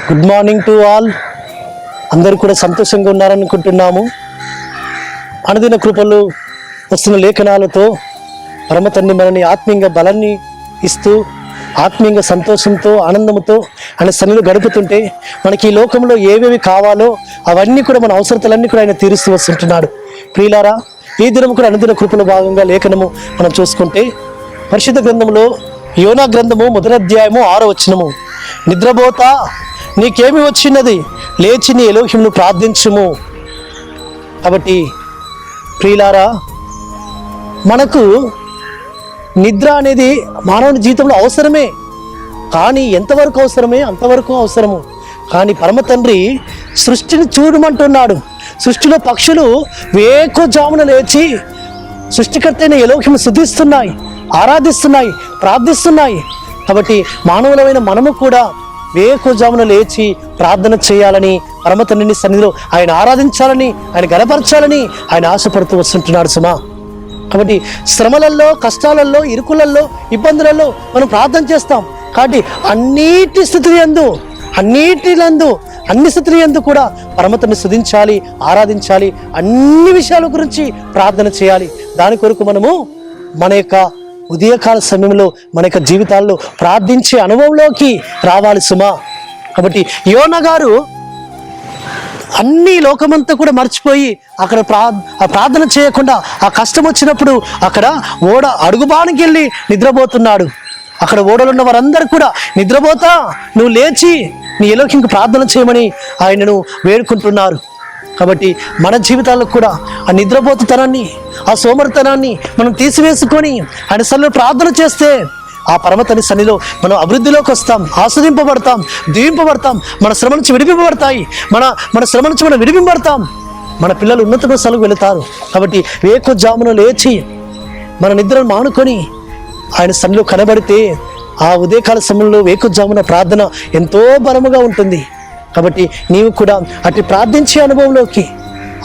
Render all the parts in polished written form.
Good morning to all. అందరూ కూడా సంతోషంగా ఉన్నారనుకుంటున్నాము. అనుదిన కృపలు వస్తున్న లేఖనాలతో పరమ తండ్రి మనని ఆత్మీయంగా బలాన్ని ఇస్తూ ఆత్మీయంగా సంతోషంతో ఆనందంతో ఆయన సన్నిధిలో గడుపుతుంటే మనకి ఈ లోకంలో ఏవేవి కావాలో అవన్నీ కూడా మన అవసరతలన్నీ కూడా ఆయన తీరుస్తూ వస్తుంటున్నాడు. ప్రియులారా, ఈ దినము కూడా అనుదిన కృపలో భాగంగా లేఖనము మనం చూసుకుంటే పరిశుద్ధ గ్రంథంలో యోనా గ్రంథము 1వ అధ్యాయము 6వ వచనము, నిద్రపోత నీకేమి వచ్చినది, లేచి నీ ఎలోహింను ప్రార్థించుము. కాబట్టి ప్రియులారా, మనకు నిద్ర అనేది మానవుని జీవితంలో అవసరమే, కానీ ఎంతవరకు అవసరమే అంతవరకు అవసరము. కానీ పరమ తండ్రి సృష్టిని చూడమంటున్నాడు. సృష్టిలో పక్షులు వేకువజామున లేచి సృష్టికర్త అయిన ఎలోహింను స్తుతిస్తున్నాయి, ఆరాధిస్తున్నాయి, ప్రార్థిస్తున్నాయి. కాబట్టి మానవులమైన మనము కూడా వేకువజామున లేచి ప్రార్థన చేయాలని, పరమ తండ్రిని సన్నిధిలో ఆయన ఆరాధించాలని, ఆయన గణపరచాలని ఆయన ఆశపడుతూ వస్తుంటున్నాడు సుమా. కాబట్టి శ్రమలలో, కష్టాలలో, ఇరుకులలో, ఇబ్బందులలో మనం ప్రార్థన చేస్తాం. కాబట్టి అన్ని స్థితుల యందు కూడా పరమతని స్తుతించాలి, ఆరాధించాలి, అన్ని విషయాల గురించి ప్రార్థన చేయాలి. దాని కొరకు మనము మన యొక్క ఉదయకాల సమయంలో మన యొక్క జీవితాల్లో ప్రార్థించే అనుభవంలోకి రావాలి సుమా. కాబట్టి యోనా గారు అన్ని లోకమంతా కూడా మర్చిపోయి అక్కడ ప్రార్థన చేయకుండా ఆ కష్టం వచ్చినప్పుడు అక్కడ ఓడ అడుగుబానికి వెళ్ళి నిద్రపోతున్నాడు. అక్కడ ఓడలో ఉన్న వారందరూ కూడా నిద్రపోతా నువ్వు లేచి నీ ఎలోహింకు ప్రార్థన చేయమని ఆయనను వేడుకుంటున్నారు. కాబట్టి మన జీవితాల్లో కూడా ఆ నిద్రపోతుతనాన్ని, ఆ సోమరితనాన్ని మనం తీసివేసుకొని ఆయన సన్నిధిలో ప్రార్థన చేస్తే ఆ పరమతని సన్నిధిలో మనం అభివృద్ధిలోకి వస్తాం, ఆస్వాదింపబడతాం, దీవింపబడతాం, మన శ్రమ నుంచి విడిపింపబడతాయి, మన శ్రమ నుంచి మనం విడిపింపబడతాం, మన పిల్లలు ఉన్నత స్థలకు వెళుతారు. కాబట్టి వేకువజామున లేచి మన నిద్రను మానుకొని ఆయన సన్నిధిలో కనబడితే ఆ ఉదయకాల సమయంలో వేకువజామున ప్రార్థన ఎంతో బలముగా ఉంటుంది. కాబట్టి నీవు కూడా అటు ప్రార్థించే అనుభవంలోకి,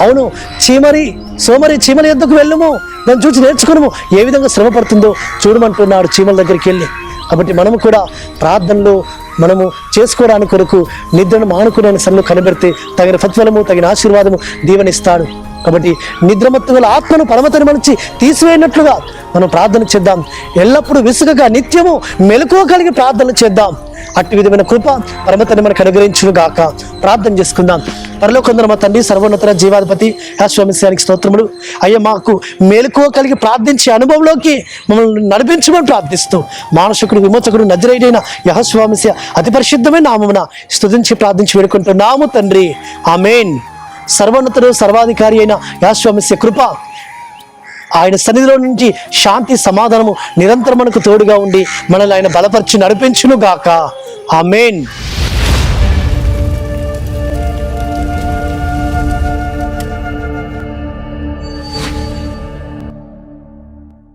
అవును చీమల యొద్దకు వెళ్ళము, దాన్ని చూసి నేర్చుకున్నాము ఏ విధంగా శ్రమ పడుతుందో చూడమంటున్నాడు చీమల దగ్గరికి వెళ్ళి. కాబట్టి మనము కూడా ప్రార్థనలో మనము చేసుకోవడానికి కొరకు నిద్రను మానుకునే సన్నిధిలో కనబెడితే తగిన ఫత్వలము, తగిన ఆశీర్వాదము దీవెనిస్తాడు. కాబట్టి నిద్రమత్తు గల ఆత్మను పరమతని నుంచి తీసివేయనట్లుగా మనం ప్రార్థన చేద్దాం. ఎల్లప్పుడూ విసుగగా నిత్యము మెలకువ కలిగి ప్రార్థన చేద్దాం. అట్టి విధమైన కృప పరమతని మనకు అనుగ్రహించును గాక. ప్రార్థన చేసుకుందాం. పరలోకందున మా తండ్రి, సర్వోన్నత జీవాధిపతి యేసుక్రీస్తునికి స్తోత్రములు. అయ్యా, మాకు మెలకువ కలిగి ప్రార్థించే అనుభవంలోకి మమ్మల్ని నడిపించమని ప్రార్థిస్తూ మానసికుడు, విమోచకుడు, నజరేయుడైన యేసుక్రీస్తు అతి పరిశుద్ధమైన నామమున స్తుతించి ప్రార్థించి వేడుకుంటున్నాము తండ్రి. ఆమేన్. సర్వోన్నతుడు, సర్వాధికారి అయిన యేసుక్రీస్తు కృప, ఆయన సన్నిధిలో నుంచి శాంతి, సమాధానము నిరంతరం మనకు తోడుగా ఉండి మనల్ని ఆయన బలపరిచి నడిపించును గాక. ఆమేన్.